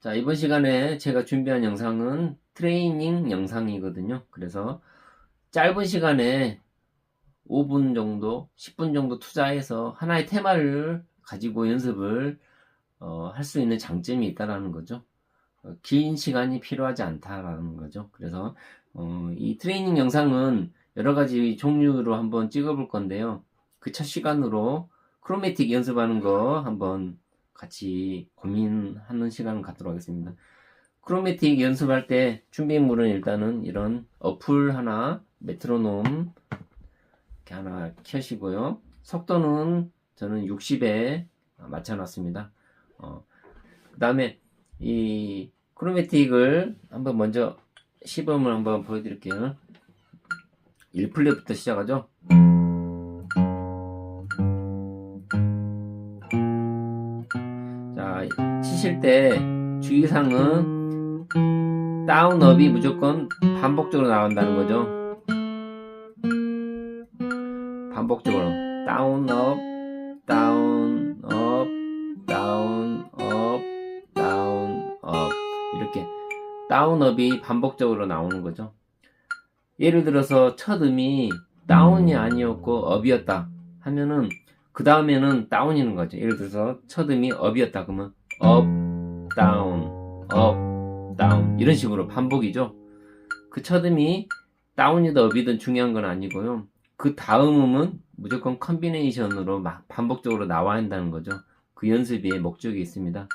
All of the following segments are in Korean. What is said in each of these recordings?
자, 이번 시간에 제가 준비한 영상은 트레이닝 영상이거든요. 그래서 짧은 시간에 5분 정도, 10분 정도 투자해서 하나의 테마를 가지고 연습을 할 수 있는 장점이 있다라는 거죠. 긴 시간이 필요하지 않다라는 거죠. 그래서 이 트레이닝 영상은 여러 가지 종류로 한번 찍어볼 건데요. 그 첫 시간으로 크로매틱 연습하는 거 한번 같이 고민하는 시간을 갖도록 하겠습니다. 크로매틱 연습할 때 준비물은 일단은 이런 어플 하나, 메트로놈 이렇게 하나 켜시고요. 속도는 저는 60에 맞춰놨습니다. 그 다음에 이 크로매틱을 한번 먼저 시범을 한번 보여드릴게요. 1플랫부터 시작하죠. 자, 치실 때 주의사항은 다운 업이 무조건 반복적으로 나온다는 거죠. 반복적으로 다운 업, 다운 업, 다운 업, 다운 업 이렇게 다운업이 반복적으로 나오는 거죠. 예를 들어서 첫 음이 다운이 아니었고 업이었다 하면은 그 다음에는 다운이는 거죠. 예를 들어서 첫 음이 업이었다 그러면 업, 다운, 업, 다운 이런 식으로 반복이죠. 그 첫 음이 다운이든 업이든 중요한 건 아니고요. 그 다음 음은 무조건 컨비네이션으로 막 반복적으로 나와야 한다는 거죠. 그 연습의 목적이 있습니다.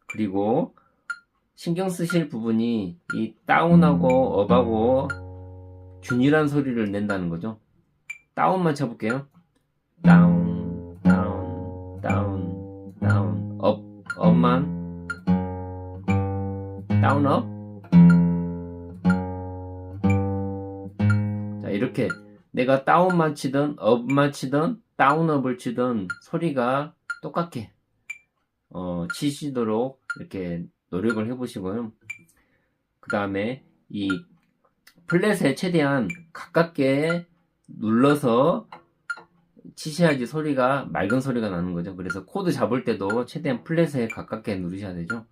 그리고 신경 쓰실 부분이 이 다운하고 업하고 균일한 소리를 낸다는 거죠. 다운만 쳐볼게요. 다운, 다운, 다운, 다운, 업, 업만 다운, 업. 자, 이렇게 내가 다운만 치든 업만 치든 다운업을 치든 소리가 똑같게 치시도록 이렇게 노력을 해보시고요. 그 다음에 이 플랫에 최대한 가깝게 눌러서 치셔야지 소리가 맑은 소리가 나는 거죠. 그래서 코드 잡을 때도 최대한 플랫에 가깝게 누르셔야 되죠.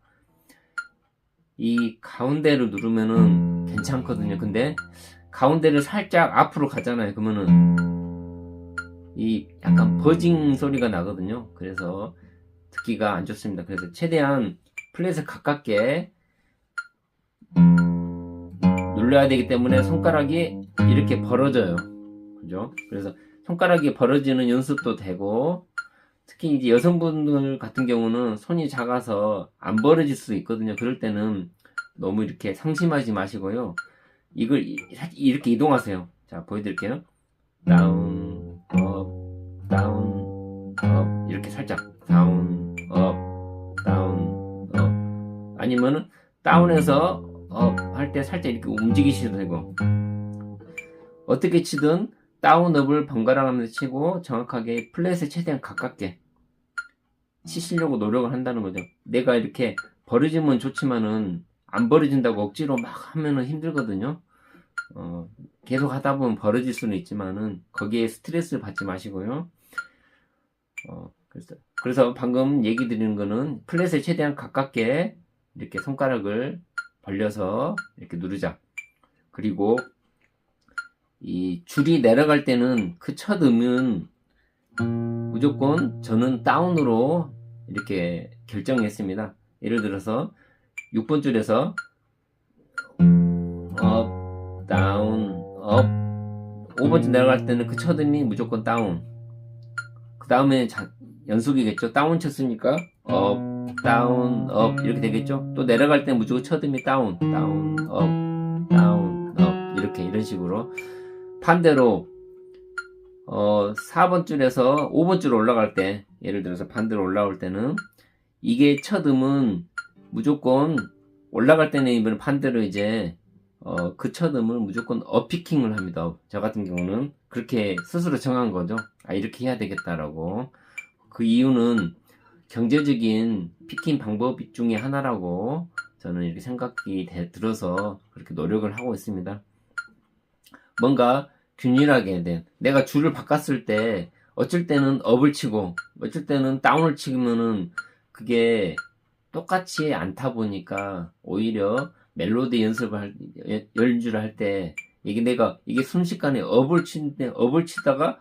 이 가운데를 누르면은 괜찮거든요. 근데 가운데를 살짝 앞으로 가잖아요. 그러면은 이 약간 버징 소리가 나거든요. 그래서 듣기가 안 좋습니다. 그래서 최대한 플랫에 가깝게 눌러야 되기 때문에 손가락이 이렇게 벌어져요. 그죠? 그래서 손가락이 벌어지는 연습도 되고, 특히 이제 여성분들 같은 경우는 손이 작아서 안 벌어질 수 있거든요. 그럴 때는 너무 이렇게 상심하지 마시고요. 이걸 이렇게 이동하세요. 자, 보여드릴게요. 다운, 업, 다운, 업. 이렇게 살짝. 다운, 업, 다운, 업. 아니면은, 다운해서 업 할 때 살짝 이렇게 움직이셔도 되고. 어떻게 치든 다운업을 번갈아 가면서 치고 정확하게 플랫에 최대한 가깝게 치시려고 노력을 한다는 거죠. 내가 이렇게 벌어지면 좋지만은 안 벌어진다고 억지로 막 하면은 힘들거든요. 계속 하다 보면 벌어질 수는 있지만은 거기에 스트레스를 받지 마시고요. 그래서 방금 얘기 드리는 거는 플랫에 최대한 가깝게 이렇게 손가락을 벌려서 이렇게 누르자. 그리고 이 줄이 내려갈 때는 그 첫 음은 무조건 저는 다운으로 이렇게 결정했습니다. 예를 들어서 6번 줄에서 업, 다운, 업 5번 줄 내려갈 때는 그 첫 음이 무조건 다운. 그 다음에 연속이겠죠. 다운 쳤으니까 업, 다운, 업 이렇게 되겠죠. 또 내려갈 때는 무조건 첫 음이 다운, 다운, 업, 다운, 업 이런 식으로 반대로 4번 줄에서 5번 줄 올라갈 때 예를 들어서 반대로 올라올 때는 이게 첫 음은 무조건 올라갈 때는 이번 반대로 이제 그 첫 음을 무조건 업피킹을 합니다. 저 같은 경우는 그렇게 스스로 정한 거죠. 이렇게 해야 되겠다라고. 그 이유는 경제적인 피킹 방법 중에 하나라고 저는 이렇게 생각이 들어서 그렇게 노력을 하고 있습니다. 뭔가 균일하게 된, 내가 줄을 바꿨을 때 어쩔 때는 업을 치고 어쩔 때는 다운을 치면은 그게 똑같이 않다 보니까 오히려 멜로디 연주를 할 때 이게 순식간에 업을 치다가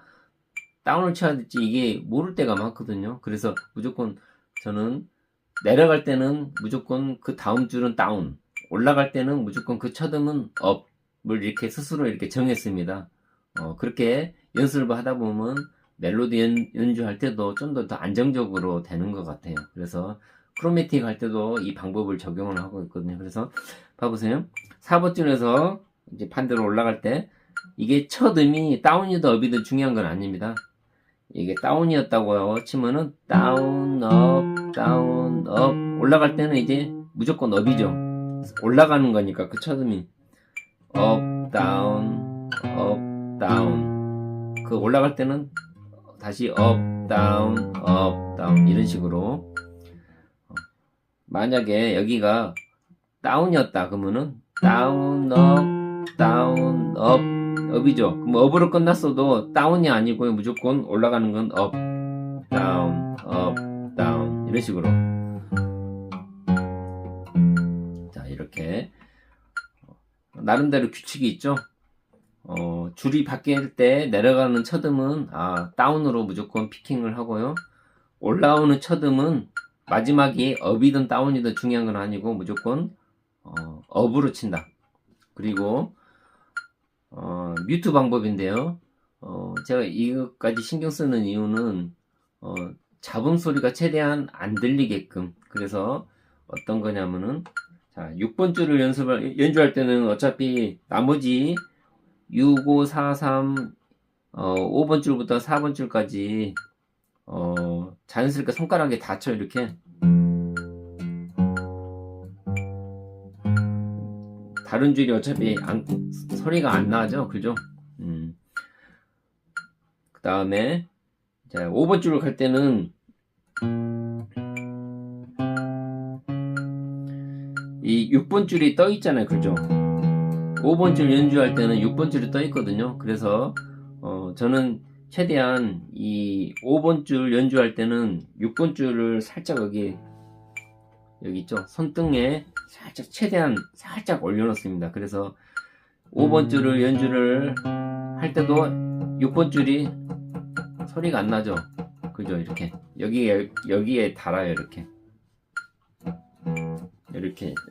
다운을 쳐야 될지 이게 모를 때가 많거든요. 그래서 무조건 저는 내려갈 때는 무조건 그 다음 줄은 다운, 올라갈 때는 무조건 그 첫 음은 업을 이렇게 스스로 이렇게 정했습니다. 그렇게 연습을 하다 보면 멜로디 연주할 때도 좀 더 안정적으로 되는 것 같아요. 그래서 크로매틱 할 때도 이 방법을 적용을 하고 있거든요. 그래서 봐보세요. 4번 줄에서 이제 반대로 올라갈 때 이게 첫 음이 다운이든 업이든 중요한 건 아닙니다. 이게 다운이었다고 치면은 다운, 업 올라갈 때는 이제 무조건 업이죠. 올라가는 거니까 그 첫 음이 업, 다운, 그 올라갈 때는 다시 업, 다운 이런 식으로. 만약에 여기가 다운이었다 그러면은 다운, 업이죠. 그럼 업으로 끝났어도 다운이 아니고요. 무조건 올라가는 건 업, 다운 이런 식으로. 자, 이렇게 나름대로 규칙이 있죠. 줄이 바뀔 때 내려가는 첫 음은 다운으로 무조건 피킹을 하고요. 올라오는 첫 음은 마지막이 업이든 다운이든 중요한 건 아니고 무조건 업으로 친다. 그리고 뮤트 방법인데요. 제가 이것까지 신경 쓰는 이유는 잡음 소리가 최대한 안 들리게끔. 그래서 어떤 거냐면은 자, 6번 줄을 연주할 때는 어차피 나머지 6, 5, 4, 3 5번 줄부터 4번 줄까지 자연스럽게 손가락에 닿죠. 이렇게 다른 줄이 어차피 소리가 안 나죠. 그죠? 그 다음에 5번 줄을 갈 때는 이 6번 줄이 떠 있잖아요. 그죠? 5번 줄 연주할 때는 6번 줄이 떠 있거든요. 그래서 저는 최대한 이 5번 줄 연주할 때는 6번 줄을 살짝 여기 있죠. 손등에 살짝 최대한 살짝 올려놓습니다. 그래서 5번 줄을 연주를 할 때도 6번 줄이 소리가 안 나죠. 그죠? 이렇게 여기에 달아요. 이렇게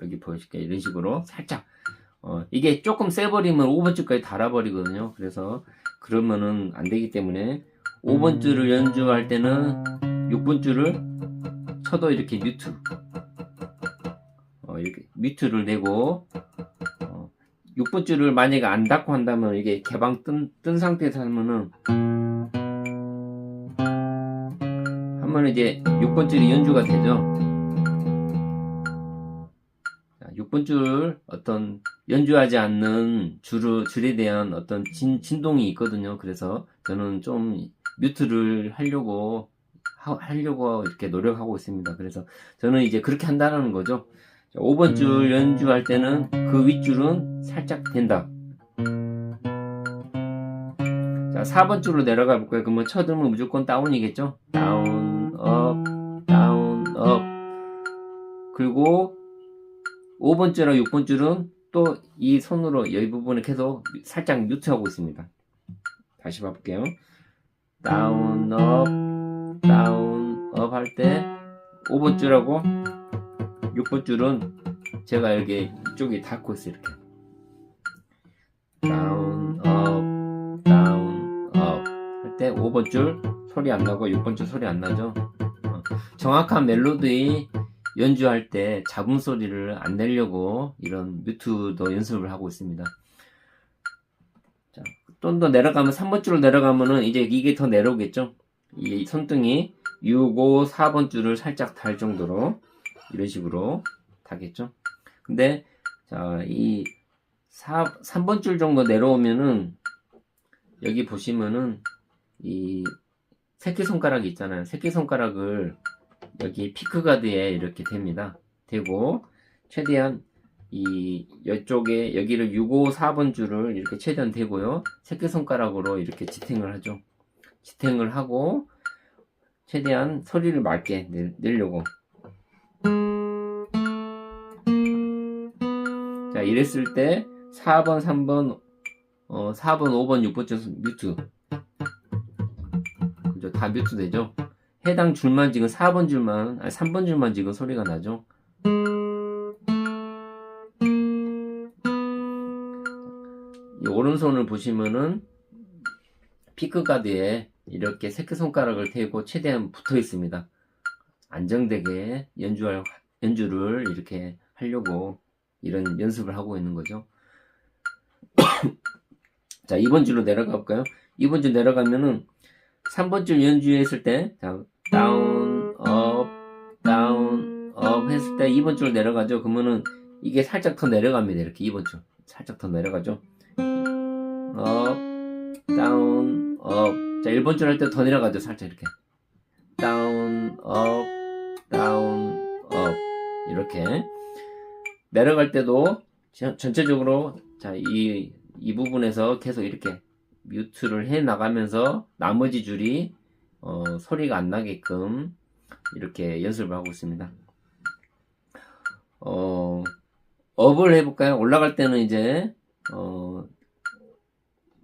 여기 보여줄게요. 이런 식으로 살짝 이게 조금 세버리면 5번 줄까지 달아버리거든요. 그래서 그러면은 안 되기 때문에 5번 줄을 연주할 때는 6번 줄을 쳐도 이렇게 이렇게 뮤트를 내고 6번 줄을 만약에 안 닫고 한다면 이게 개방 뜬 상태에서 하면은 이제 6번 줄이 연주가 되죠. 6번 줄 어떤 연주하지 않는 줄에 대한 어떤 진동이 있거든요. 그래서 저는 좀 뮤트를 하려고 이렇게 노력하고 있습니다. 그래서 저는 이제 그렇게 한다는 거죠. 5번 줄 연주할 때는 그 윗줄은 살짝 된다. 자, 4번 줄로 내려가 볼까요? 그러면 첫 음은 무조건 다운이겠죠? 다운, 업. 그리고 5번 줄하고 6번 줄은 또 이 손으로 이 부분을 계속 살짝 뮤트하고 있습니다. 다시 봐볼게요. 다운, 업 할 때 5번 줄하고 6번 줄은 제가 여기 이쪽에 닿고 있어요. 이렇게 다운, 업 할 때 5번 줄 소리 안 나고 6번 줄 소리 안 나죠. 정확한 멜로디 연주할 때 잡음 소리를 안 내려고 이런 뮤트도 연습을 하고 있습니다. 자, 좀 더 내려가면 3번 줄로 내려가면은 이제 이게 더 내려오겠죠. 이 손등이 6, 5, 4번 줄을 살짝 달 정도로 이런 식으로 닿겠죠. 근데 자, 이 3번 줄 정도 내려오면은 여기 보시면은 이 새끼손가락이 있잖아요. 새끼손가락을 여기 피크가드에 이렇게 됩니다. 되고 최대한 이쪽에 여기를 6, 5, 4번 줄을 이렇게 최대한 대고요. 새끼손가락으로 이렇게 지탱을 하죠. 지탱을 하고 최대한 소리를 맑게 내려고 자, 이랬을 때 4번, 3번, 4번, 5번, 6번 줄 뮤트. 그죠? 다 뮤트 되죠? 해당 줄만 지금 4번 줄만, 아니 3번 줄만 지금 소리가 나죠? 이 오른손을 보시면은 피크가드에 이렇게 새끼손가락을 대고 최대한 붙어 있습니다. 안정되게 연주를 이렇게 하려고 이런 연습을 하고 있는 거죠. 자, 2번 줄로 내려가 볼까요? 2번 줄 내려가면은 3번 줄 연주했을 때, 자, 다운, 업 했을 때 2번 줄 내려가죠. 그러면은 이게 살짝 더 내려갑니다. 이렇게 2번 줄. 살짝 더 내려가죠. 업, 다운, 업. 자, 1번 줄 할 때 더 내려가죠. 살짝 이렇게. 다운, 업, 이렇게. 내려갈 때도 전체적으로, 자, 이 부분에서 계속 이렇게 뮤트를 해 나가면서 나머지 줄이, 소리가 안 나게끔 이렇게 연습을 하고 있습니다. 업을 해볼까요? 올라갈 때는 이제,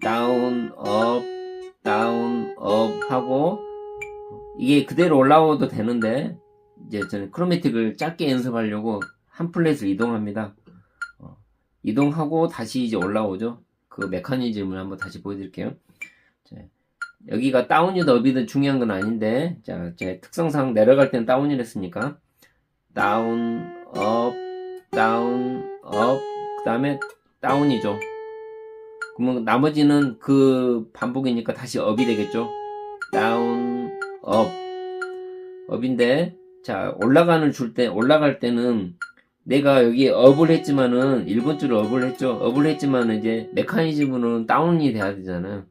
다운, 업 하고, 이게 그대로 올라와도 되는데, 이제 저는 크로매틱을 짧게 연습하려고 한 플랫을 이동합니다. 이동하고 다시 이제 올라오죠. 그 메커니즘을 한번 다시 보여드릴게요. 자, 여기가 다운이든 업이든 중요한 건 아닌데, 자, 제 특성상 내려갈 때는 다운이라 했으니까, 다운, 업, 그 다음에 다운이죠. 그러면 나머지는 그 반복이니까 다시 업이 되겠죠. 다운, 업인데, 자, 올라갈 때는 내가 여기 업을 했지만은 1번 줄을 업을 했죠. 업을 했지만은 이제 메커니즘으로는 다운이 돼야 되잖아요.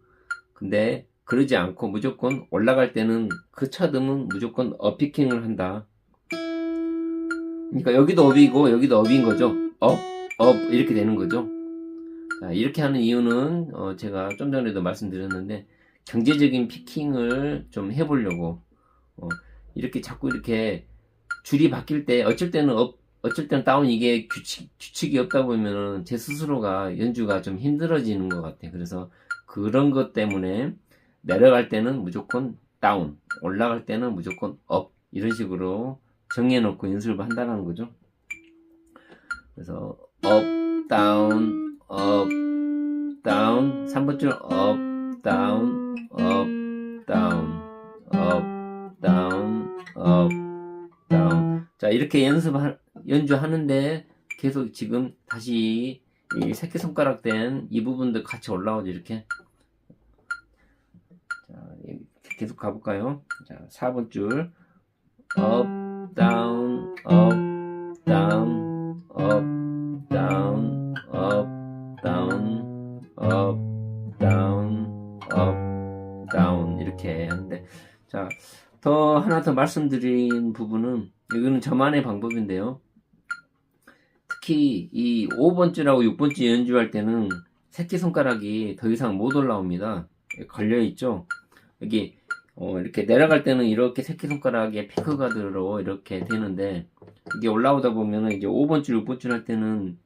근데 그러지 않고 무조건 올라갈 때는 그 첫 음은 무조건 업피킹을 한다. 그러니까 여기도 업이고 여기도 업인 거죠. 업 이렇게 되는 거죠. 자, 이렇게 하는 이유는 제가 좀 전에도 말씀드렸는데 경제적인 피킹을 좀 해보려고 이렇게 자꾸 이렇게 줄이 바뀔 때 어쩔 때는 업 어쩔 때는 다운 이게 규칙이 없다 보면은 제 스스로가 연주가 좀 힘들어지는 것 같아요. 그래서 그런 것 때문에 내려갈 때는 무조건 다운, 올라갈 때는 무조건 업 이런 식으로 정해놓고 연습을 한다는 거죠. 그래서 업, 다운, 3번 줄 업, 다운, 자, 이렇게 연주하는데 계속 지금 다시 이 새끼손가락 된 이 부분도 같이 올라오죠. 이렇게. 자, 계속 가볼까요? 자, 4번 줄 업, 다운, 이렇게 하는데, 자, 하나 더 말씀드린 부분은 이거는 저만의 방법인데요. 특히 이 5번 줄하고 6번 줄 연주할 때는 새끼손가락이 더 이상 못 올라옵니다. 걸려있죠. 여기 이렇게 내려갈 때는 이렇게 새끼손가락에 피크가드로 이렇게 되는데, 이게 올라오다 보면은 이제 5번 줄, 6번 줄 할 때는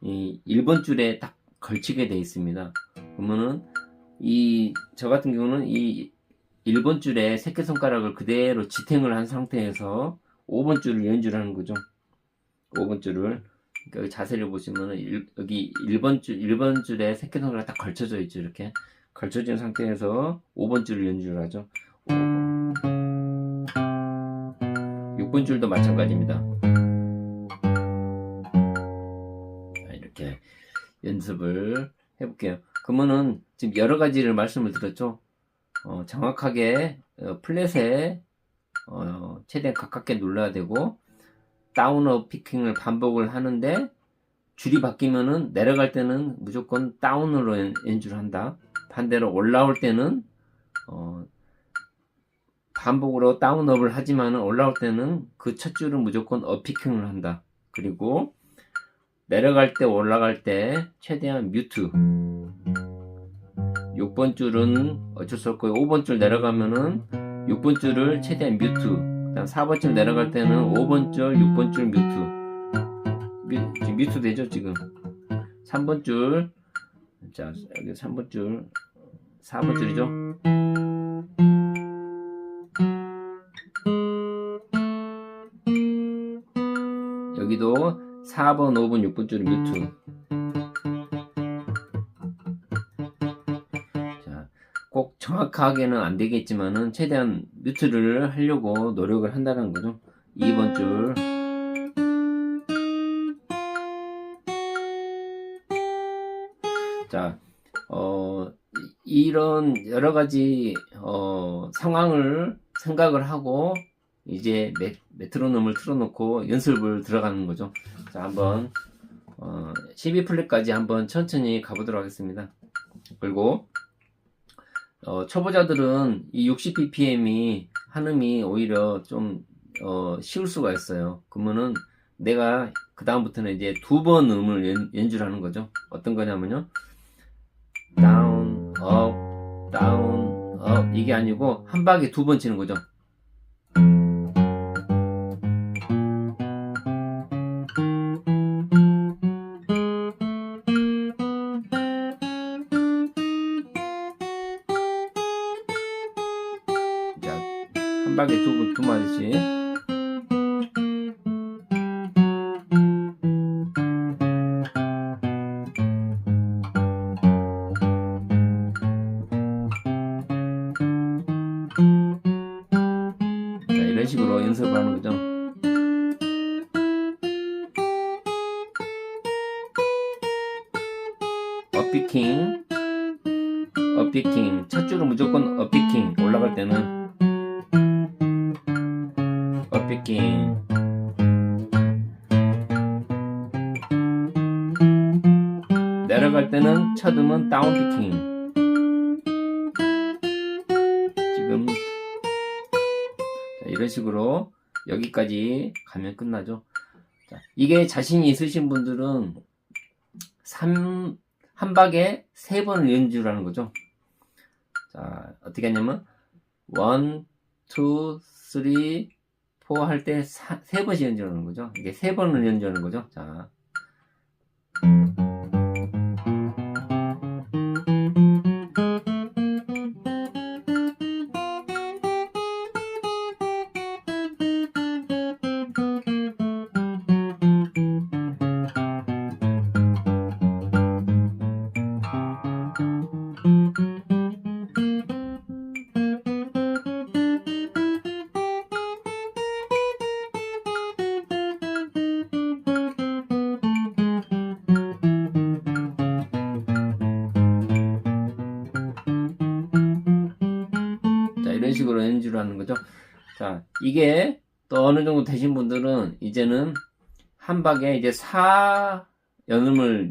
이 1번 줄에 딱 걸치게 돼 있습니다. 그러면은 저 같은 경우는 이 1번 줄에 새끼손가락을 그대로 지탱을 한 상태에서 5번 줄을 연주를 하는 거죠. 5번 줄을. 그러니까 자세를 보시면은 여기 1번 줄에 새끼손가락 딱 걸쳐져 있죠. 이렇게. 걸쳐진 상태에서 5번 줄을 연주를 하죠. 6번 줄도 마찬가지입니다. 이렇게 연습을 해볼게요. 그러면은 지금 여러 가지를 말씀을 드렸죠. 정확하게 플랫에 최대한 가깝게 눌러야 되고, 다운업 피킹을 반복을 하는데 줄이 바뀌면은 내려갈 때는 무조건 다운으로 연주를 한다. 반대로 올라올 때는 반복으로 다운업을 하지만은 올라올 때는 그 첫 줄은 무조건 업 피킹을 한다. 그리고 내려갈 때 올라갈 때 최대한 뮤트. 6번 줄은 어쩔 수 없고 5번 줄 내려가면은 6번 줄을 최대한 뮤트. 그다음 4번 줄 내려갈 때는 5번 줄, 6번 줄 뮤트. 뮤트 되죠 지금. 3번 줄. 자, 여기 3번 줄, 4번 줄이죠. 여기도 4번, 5번, 6번 줄은 뮤트. 자, 꼭 정확하게는 안 되겠지만은 최대한 뮤트를 하려고 노력을 한다는 거죠. 2번 줄. 자, 이런 여러 가지 상황을 생각을 하고 이제 메트로놈을 틀어놓고 연습을 들어가는 거죠. 자, 한번 12플랫까지 한번 천천히 가보도록 하겠습니다. 그리고 초보자들은 이 60bpm이 한음이 오히려 좀 쉬울 수가 있어요. 그러면은 내가 그 다음부터는 이제 2번 음을 연주를 하는 거죠. 어떤 거냐면요, 다운, 업, 다운, 업, 이게 아니고 한 박에 2번 치는 거죠. 자, 한 박에 2마디씩. 이런 식으로 연습을 하는 거죠. 업피킹, 업피킹. 첫 줄은 무조건 업피킹. 올라갈 때는 업피킹. 내려갈 때는 첫 음은 다운피킹. 지금 이런 식으로 여기까지 가면 끝나죠. 자, 이게 자신이 있으신 분들은 한 박에 3번을 연주를 하는 거죠. 자, 어떻게 하냐면 1, 2, 3, 4 할 때 3번씩 연주하는 거죠. 이게 3번을 연주하는 거죠. 자, 이런 식으로 연주를 하는 거죠. 자, 이게 또 어느 정도 되신 분들은 이제는 한 박에 이제 4연음을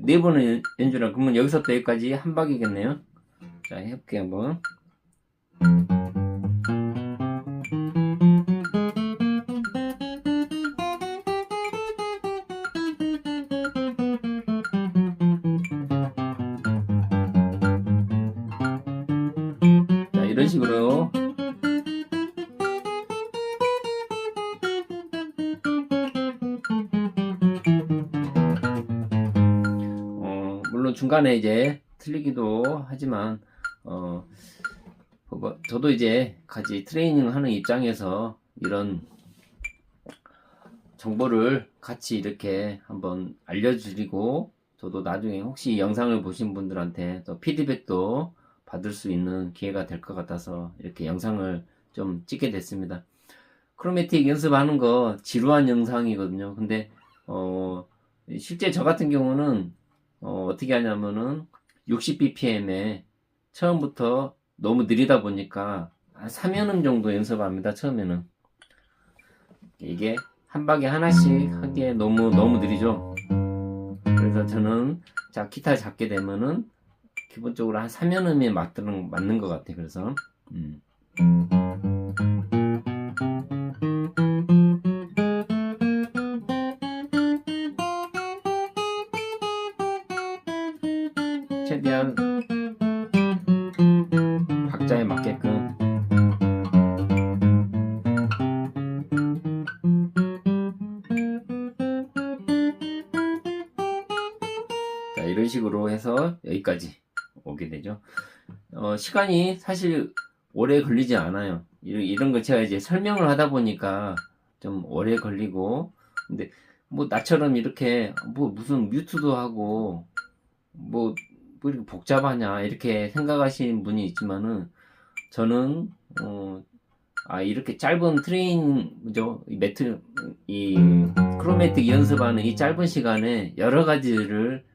4번을 연주를 하고, 그러면 여기서부터 여기까지 한 박이겠네요. 자, 해볼게요, 한번. 자, 이런 식으로 물론 중간에 이제 틀리기도 하지만 저도 이제 같이 트레이닝을 하는 입장에서 이런 정보를 같이 이렇게 한번 알려드리고, 저도 나중에 혹시 이 영상을 보신 분들한테 또 피드백도 받을 수 있는 기회가 될 것 같아서 이렇게 영상을 좀 찍게 됐습니다. 크로매틱 연습하는 거 지루한 영상이거든요. 근데 실제 저 같은 경우는 어떻게 하냐면은 60bpm에 처음부터 너무 느리다 보니까 한 3연음 정도 연습합니다. 처음에는. 이게 한 박에 하나씩 하기에 너무 느리죠. 그래서 저는 기타를 잡게 되면은 기본적으로 한 3연음에 맞는 것 같아요. 그래서 최대한 박자에 맞게끔. 자, 자, 이런 식으로 해서 여기까지 오게 되죠. 시간이 사실 오래 걸리지 않아요. 이런 거 제가 이제 설명을 하다 보니까 좀 오래 걸리고, 근데 뭐 나처럼 이렇게 뭐 무슨 뮤트도 하고 뭐 이렇게 복잡하냐 이렇게 생각하시는 분이 있지만은 저는 이렇게 짧은 트레이닝죠. 이 크로매틱 연습하는 이 짧은 시간에 여러 가지를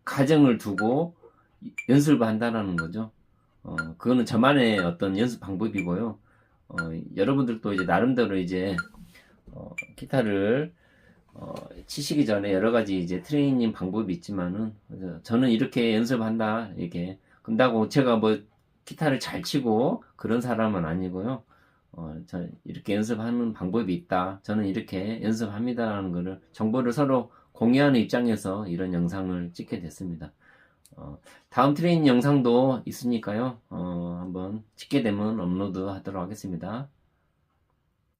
가정을 두고 연습을 한다는 거죠. 그거는 저만의 어떤 연습 방법이고요. 여러분들도 이제 나름대로 이제 기타를 치시기 전에 여러 가지 이제 트레이닝 방법이 있지만은 저는 이렇게 연습한다 이렇게 근다고 제가 뭐 기타를 잘 치고 그런 사람은 아니고요. 저 이렇게 연습하는 방법이 있다. 저는 이렇게 연습합니다라는 거를 정보를 서로 공유하는 입장에서 이런 영상을 찍게 됐습니다. 다음 트레이닝 영상도 있으니까요. 한번 찍게 되면 업로드 하도록 하겠습니다.